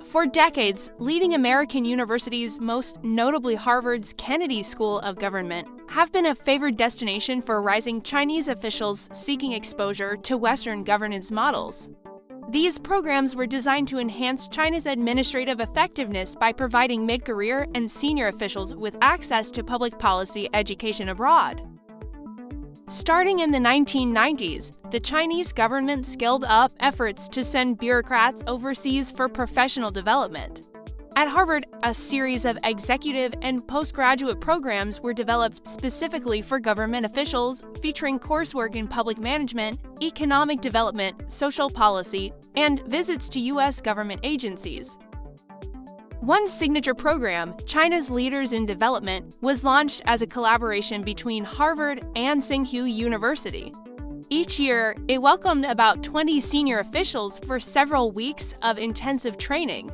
For decades, leading American universities, most notably Harvard's Kennedy School of Government, have been a favored destination for rising Chinese officials seeking exposure to Western governance models. These programs were designed to enhance China's administrative effectiveness by providing mid-career and senior officials with access to public policy education abroad. Starting in the 1990s, the Chinese government scaled up efforts to send bureaucrats overseas for professional development. At Harvard, a series of executive and postgraduate programs were developed specifically for government officials, featuring coursework in public management, economic development, social policy, and visits to U.S. government agencies. One signature program, China's Leaders in Development, was launched as a collaboration between Harvard and Tsinghua University. Each year, it welcomed about 20 senior officials for several weeks of intensive training.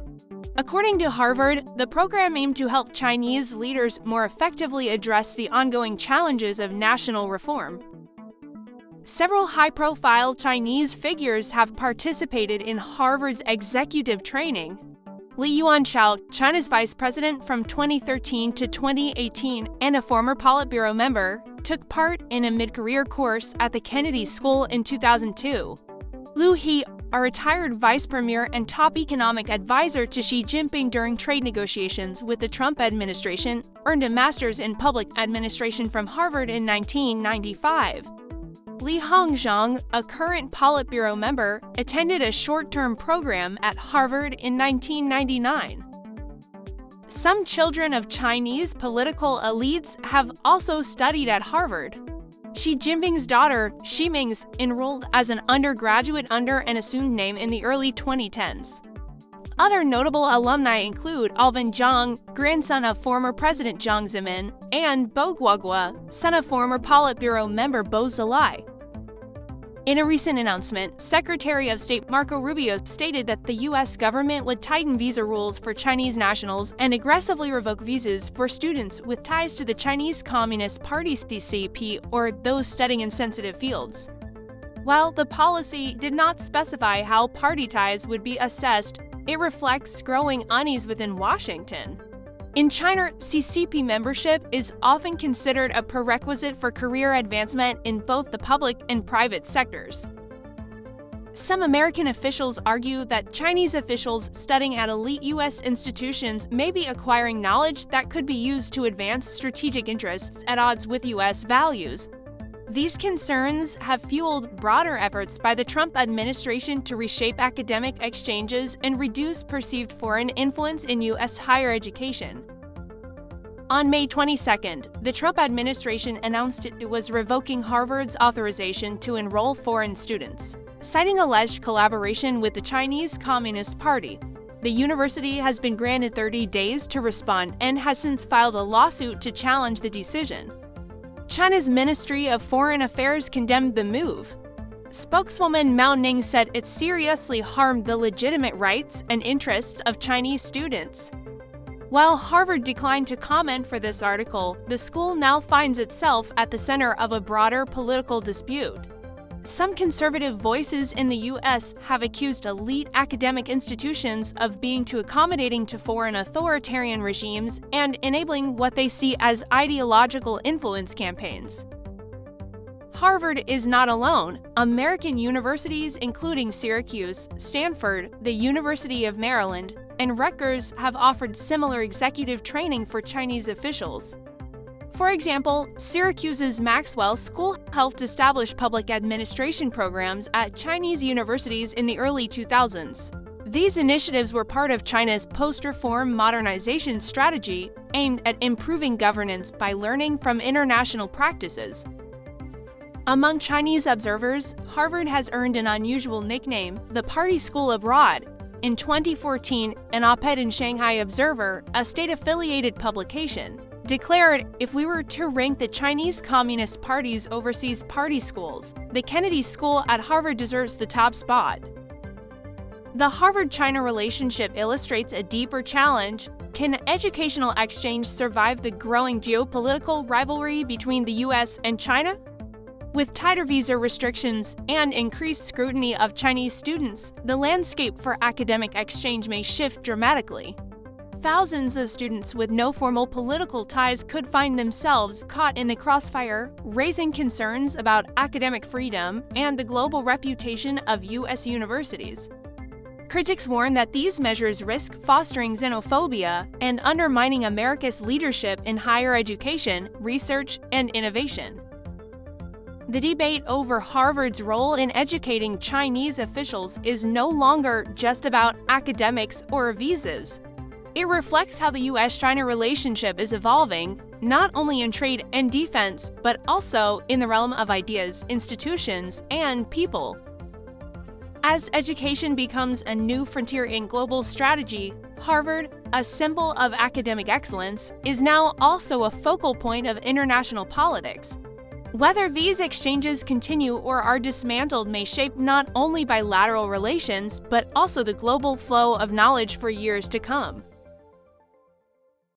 According to Harvard, the program aimed to help Chinese leaders more effectively address the ongoing challenges of national reform. Several high-profile Chinese figures have participated in Harvard's executive training. Li Yuanshao, China's vice president from 2013 to 2018 and a former Politburo member, took part in a mid-career course at the Kennedy School in 2002. Liu He, a retired vice premier and top economic advisor to Xi Jinping during trade negotiations with the Trump administration, earned a master's in public administration from Harvard in 1995. Li Hongzhang, a current Politburo member, attended a short-term program at Harvard in 1999. Some children of Chinese political elites have also studied at Harvard. Xi Jinping's daughter, Xi Ming's, enrolled as an undergraduate under an assumed name in the early 2010s. Other notable alumni include Alvin Zhang, grandson of former President Jiang Zemin, and Bo Guoguo, son of former Politburo member Bo Xilai. In a recent announcement, Secretary of State Marco Rubio stated that the U.S. government would tighten visa rules for Chinese nationals and aggressively revoke visas for students with ties to the Chinese Communist Party CCP or those studying in sensitive fields. While the policy did not specify how party ties would be assessed, it reflects growing unease within Washington. In China, CCP membership is often considered a prerequisite for career advancement in both the public and private sectors. Some American officials argue that Chinese officials studying at elite U.S. institutions may be acquiring knowledge that could be used to advance strategic interests at odds with U.S. values. These concerns have fueled broader efforts by the Trump administration to reshape academic exchanges and reduce perceived foreign influence in U.S. higher education. On May 22nd, the Trump administration announced it was revoking Harvard's authorization to enroll foreign students, citing alleged collaboration with the Chinese Communist Party. The university has been granted 30 days to respond and has since filed a lawsuit to challenge the decision. China's Ministry of Foreign Affairs condemned the move. Spokeswoman Mao Ning said it seriously harmed the legitimate rights and interests of Chinese students. While Harvard declined to comment for this article, the school now finds itself at the center of a broader political dispute. Some conservative voices in the U.S. have accused elite academic institutions of being too accommodating to foreign authoritarian regimes and enabling what they see as ideological influence campaigns. Harvard is not alone. American universities, including Syracuse, Stanford, the University of Maryland, and Rutgers have offered similar executive training for Chinese officials. For example, Syracuse's Maxwell School helped establish public administration programs at Chinese universities in the early 2000s. These initiatives were part of China's post-reform modernization strategy aimed at improving governance by learning from international practices. Among Chinese observers, Harvard has earned an unusual nickname, the Party School Abroad. In 2014, an op-ed in Shanghai Observer, a state-affiliated publication, declared, "If we were to rank the Chinese Communist Party's overseas party schools, the Kennedy School at Harvard deserves the top spot." The Harvard-China relationship illustrates a deeper challenge. Can educational exchange survive the growing geopolitical rivalry between the U.S. and China? With tighter visa restrictions and increased scrutiny of Chinese students, the landscape for academic exchange may shift dramatically. Thousands of students with no formal political ties could find themselves caught in the crossfire, raising concerns about academic freedom and the global reputation of U.S. universities. Critics warn that these measures risk fostering xenophobia and undermining America's leadership in higher education, research, and innovation. The debate over Harvard's role in educating Chinese officials is no longer just about academics or visas. It reflects how the U.S.-China relationship is evolving, not only in trade and defense, but also in the realm of ideas, institutions, and people. As education becomes a new frontier in global strategy, Harvard, a symbol of academic excellence, is now also a focal point of international politics. Whether these exchanges continue or are dismantled may shape not only bilateral relations, but also the global flow of knowledge for years to come.